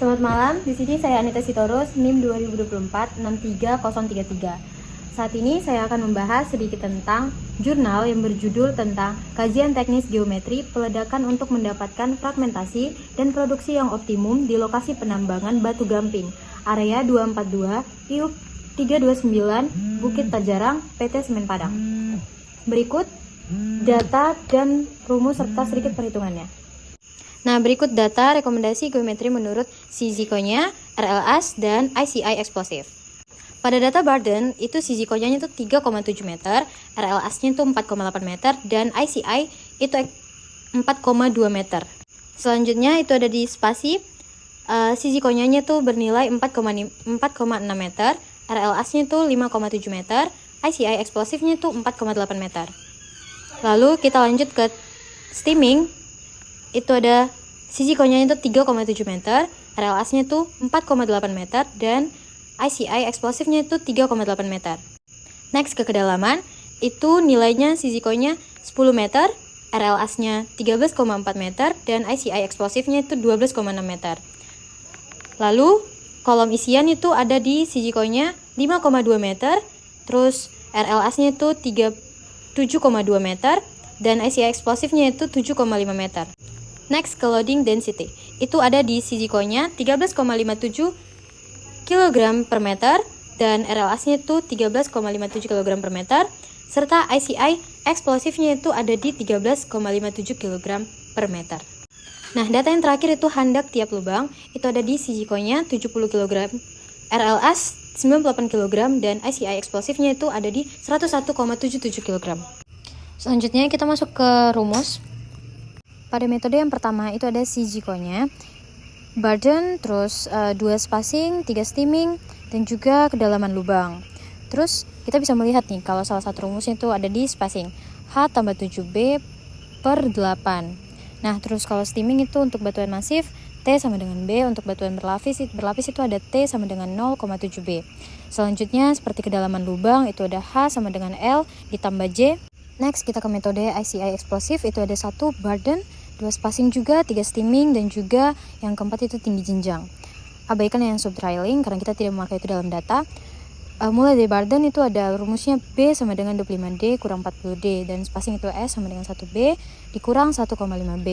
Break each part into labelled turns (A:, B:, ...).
A: Selamat malam, di sini saya Anita Sitorus, NIM 2024 63033. Saat ini saya akan membahas sedikit tentang jurnal yang berjudul tentang kajian teknis geometri peledakan untuk mendapatkan fragmentasi dan produksi yang optimum di lokasi penambangan batu gamping, area 242, IUP 329, Bukit Tajarang, PT Semen Padang. Berikut data dan rumus serta sedikit perhitungannya. Nah, berikut data rekomendasi geometri menurut Sizikonya, RLS, dan ICI Explosive. Pada data Barden, itu Sizikonya itu 3,7 meter, RLS-nya itu 4,8 meter, dan ICI itu 4,2 meter. Selanjutnya itu ada di spasi, Sizikonya itu bernilai 4,6 meter, RLS-nya itu 5,7 meter, ICI Explosive-nya itu 4,8 meter. Lalu kita lanjut ke steaming. Itu ada Sizikonya itu 3,7 meter, RLS-nya itu 4,8 meter, dan ICI Explosive-nya itu 3,8 meter. Next ke kedalaman, itu nilainya Sizikonya 10 meter, RLS-nya 13,4 meter, dan ICI Explosive-nya itu 12,6 meter. Lalu, kolom isian itu ada di Sizikonya 5,2 meter, terus RLS-nya itu 7,2 meter, dan ICI Explosive-nya itu 7,5 meter. Next ke loading density, itu ada di Sizikonya 13,57 kg per meter dan RLS-nya itu 13,57 kg per meter, serta ICI Explosive-nya itu ada di 13,57 kg per meter. Nah, data yang terakhir itu handak tiap lubang, itu ada di Sizikonya 70 kg, RLS 98 kg, dan ICI Explosive-nya itu ada di 101,77 kg. Selanjutnya kita masuk ke rumus. Pada metode yang pertama itu ada Sizikonya, Barden, terus 2 spacing, 3 steaming, dan juga kedalaman lubang. Terus kita bisa melihat nih kalau salah satu rumusnya itu ada di spacing H tambah 7B per 8. Nah, terus kalau steaming itu untuk batuan masif, T sama dengan B, untuk batuan berlapis itu ada T sama dengan 0,7B. Selanjutnya seperti kedalaman lubang itu ada H sama dengan L ditambah J. Next kita ke metode ICI Explosive, itu ada 1 Barden, 2 spacing juga, 3 steaming, dan juga yang keempat itu tinggi jenjang. Abaikan yang subtrailing karena kita tidak memakai itu dalam data. Mulai dari Barden itu ada rumusnya B sama dengan 25D kurang 40D, dan spacing itu S sama dengan 1B dikurang 1,5B.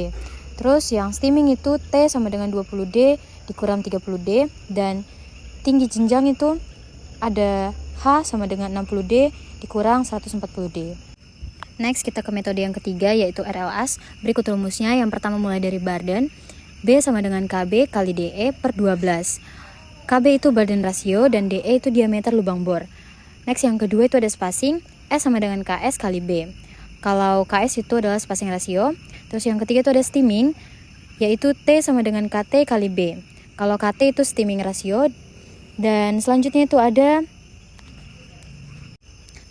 A: Terus yang steaming itu T sama dengan 20D dikurang 30D, dan tinggi jenjang itu ada H sama dengan 60D dikurang 140D. Next kita ke metode yang ketiga yaitu RLS. Berikut rumusnya. Yang pertama mulai dari Barden, B sama dengan KB kali DE per 12. KB itu Barden rasio dan DE itu diameter lubang bor. Next yang kedua itu ada spacing, S sama dengan KS kali B. Kalau KS itu adalah spacing rasio. Terus yang ketiga itu ada steaming, yaitu T sama dengan KT kali B. Kalau KT itu steaming rasio. Dan selanjutnya itu ada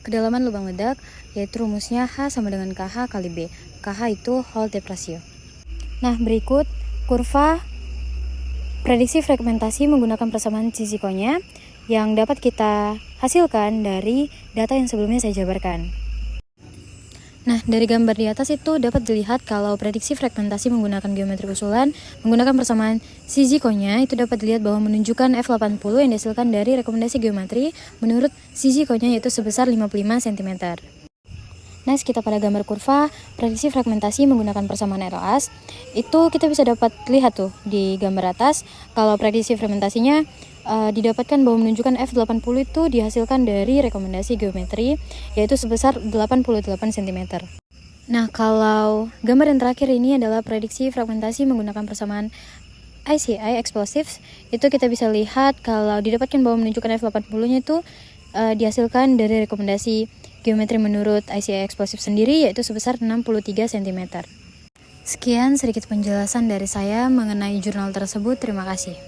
A: kedalaman lubang ledak, yaitu rumusnya H sama dengan KH kali B. KH itu hole depth ratio. Nah, berikut kurva prediksi fragmentasi menggunakan persamaan Sizikonya yang dapat kita hasilkan dari data yang sebelumnya saya jabarkan. Nah, dari gambar di atas itu dapat dilihat kalau prediksi fragmentasi menggunakan geometri usulan menggunakan persamaan Sizikonya itu dapat dilihat bahwa menunjukkan F80 yang dihasilkan dari rekomendasi geometri menurut Sizikonya yaitu sebesar 55 cm. Next kita pada gambar kurva prediksi fragmentasi menggunakan persamaan RLS. Itu kita bisa dapat lihat tuh di gambar atas kalau prediksi fragmentasinya didapatkan bahwa menunjukkan F80 itu dihasilkan dari rekomendasi geometri yaitu sebesar 88 cm. Nah, kalau gambar yang terakhir ini adalah prediksi fragmentasi menggunakan persamaan ICI Explosive. Itu kita bisa lihat kalau didapatkan bahwa menunjukkan F80-nya itu dihasilkan dari rekomendasi geometri menurut ICI Explosive sendiri yaitu sebesar 63 cm. Sekian sedikit penjelasan dari saya mengenai jurnal tersebut. Terima kasih.